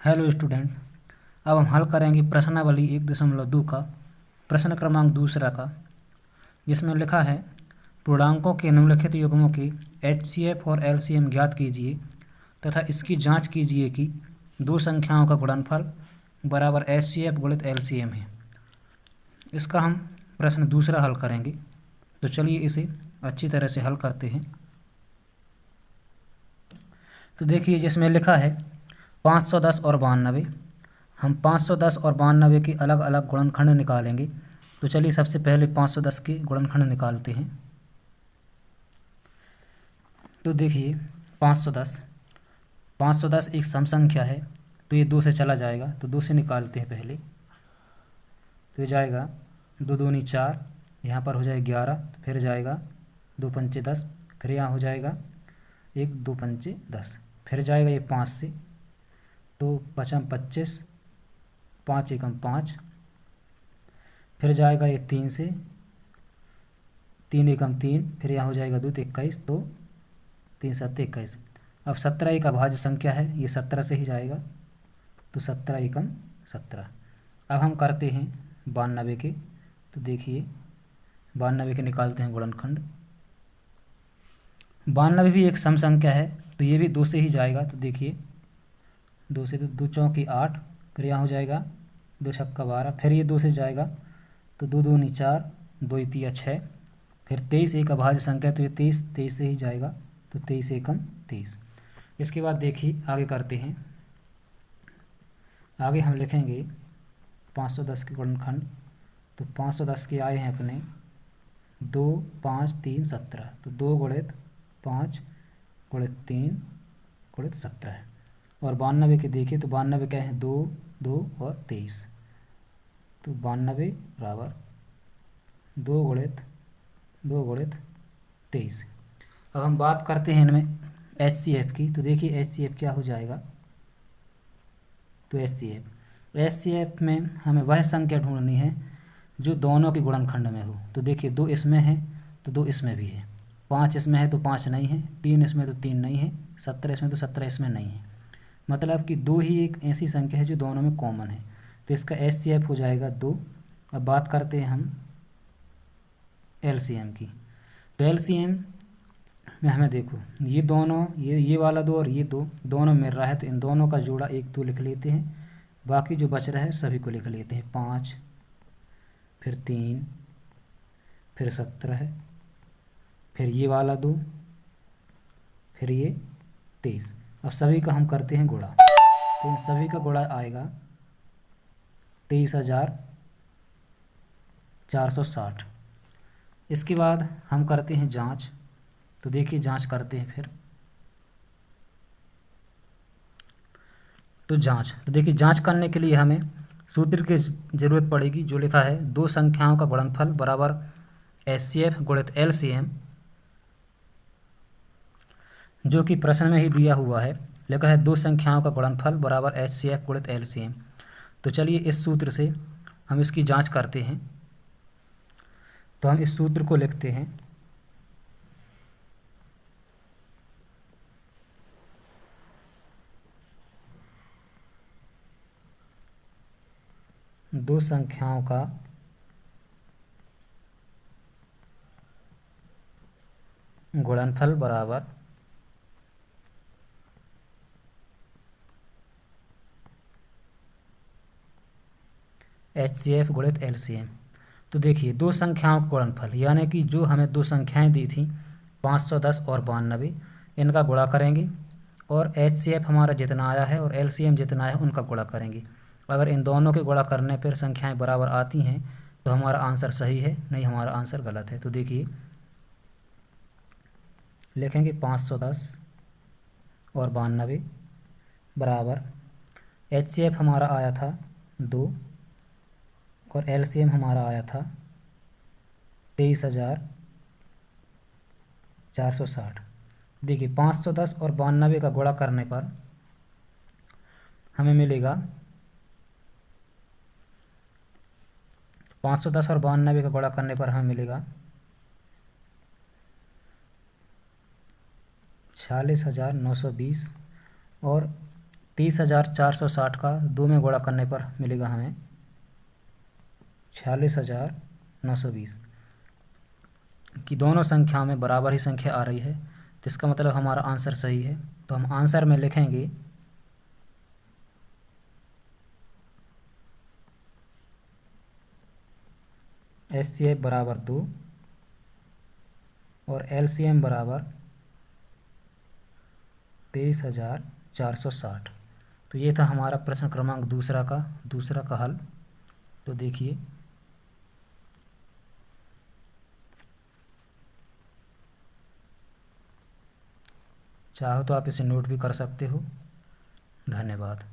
Hello student, अब हम हल करेंगे प्रश्नावली 1.2 का प्रश्न क्रमांक दूसरा का, जिसमें लिखा है पूर्णांकों के निम्नलिखित युग्मों के HCF और LCM ज्ञात कीजिए तथा इसकी जांच कीजिए कि दो संख्याओं का गुणनफल बराबर HCF गुणित LCM है। इसका हम प्रश्न दूसरा हल करेंगे, तो चलिए इसे अच्छी तरह से हल करते हैं। तो देखिए, जिसमें लिखा है 510 और 92, हम 510 और 92 के अलग अलग गुणनखंड निकालेंगे। तो चलिए सबसे पहले 510 के गुणनखंड निकालते हैं। तो देखिए 510 एक सम संख्या है, तो ये 2 से चला जाएगा, तो 2 से निकालते हैं पहले। तो ये जाएगा 2 दूनी 4, यहाँ पर हो जाएगा 11, तो फिर जाएगा 2 पंचे 10, फिर यहाँ हो जाएगा 1 2 पंचे 10, फिर जाएगा ये 5 से, तो 5 25, 5 एकम 5, फिर जाएगा ये 3 से, 3 एकम 3, फिर यहाँ हो जाएगा 2 21, तो 3 7 21। अब 17 एक अभाज्य संख्या है, ये 17 से ही जाएगा, तो 17 एकम 17। अब हम करते हैं 92 के। तो देखिए 92 के निकालते हैं गुणनखंड। 92 भी एक सम संख्या है, तो ये भी 2 से ही जाएगा। तो देखिए 2 से, तो 2 चौकी 8, फिर यहाँ हो जाएगा 2 छक्का 12, फिर ये 2 से जाएगा, तो 2 दूनी 4, 2 तिया 6, फिर 23 एक अभाज्य संख्या, तो ये 23 से ही जाएगा, तो 23 एकम 23। इसके बाद देखिए आगे करते हैं। आगे हम लिखेंगे 510 के गुणनखंड। तो 510 के आए हैं अपने 2 5 3 17, तो 2 गुणित 5 गुणित 3 गुणित 17 है। और 92 के देखिए, तो 92 क्या है 2 2 और 23, तो 92 बराबर 2 गुणित 23। अब हम बात करते हैं इनमें HCF की। तो देखिए HCF क्या हो जाएगा। तो HCF में हमें वह संख्या ढूंढनी है जो दोनों के गुणनखंड में हो। तो देखिए 2 इसमें है, तो 2 इसमें भी है, 5 इसमें है, तो 5 नहीं है, 3 इसमें, तो 3 नहीं है, 17 इसमें, तो 17 इसमें नहीं है। मतलब कि 2 ही एक ऐसी संख्या है जो दोनों में कॉमन है, तो इसका HCF हो जाएगा 2। अब बात करते हैं हम LCM की। तो LCM में हमें देखो, ये दोनों, ये वाला 2 और ये 2 दोनों मिल रहा है, तो इन दोनों का जोड़ा 1 2 लिख लेते हैं, बाकी जो बच रहा है सभी को लिख लेते हैं। 5, फिर 3, फिर 17, फिर ये वाला 2, फिर ये 23। अब सभी का हम करते हैं गुणा, तो इन सभी का गुणा आएगा 23,460। इसके बाद हम करते हैं जांच। तो देखिए जांच करते हैं फिर। तो देखिए जांच करने के लिए हमें सूत्र की ज़रूरत पड़ेगी, जो लिखा है दो संख्याओं का गुणनफल बराबर HCF गुणित LCM, जो कि प्रश्न में ही दिया हुआ है। लिखा है दो संख्याओं का गुणनफल बराबर HCF गुणित LCM। तो चलिए इस सूत्र से हम इसकी जांच करते हैं। तो हम इस सूत्र को लिखते हैं। दो संख्याओं का गुणनफल बराबर HCF गुणित LCM। तो देखिए दो संख्याओं का गुणनफल, यानी कि जो हमें दो संख्याएं दी थी 510 और 92, इनका गुणा करेंगे, और HCF हमारा जितना आया है और LCM जितना आया है उनका गुणा करेंगे। अगर इन दोनों के गुणा करने पर संख्याएं बराबर आती हैं तो हमारा आंसर सही है, नहीं हमारा आंसर गलत है। तो देखिए लिखेंगे 510 और 92 बराबर HCF हमारा आया था 2 और LCM हमारा आया था 23,460। देखिए 510 और 92 का गुणा करने पर हमें मिलेगा 510 और 92 का गुणा करने पर हमें मिलेगा 46,920, और 23,460 का 2 में गुणा करने पर मिलेगा हमें 46,920 कि दोनों संख्याओं में बराबर ही संख्या आ रही है, तो इसका मतलब हमारा आंसर सही है। तो हम आंसर में लिखेंगे HCF बराबर 2 और LCM बराबर 23,460। तो ये था हमारा प्रश्न क्रमांक दूसरा का हल। तो देखिए, चाहो तो आप इसे नोट भी कर सकते हो। धन्यवाद।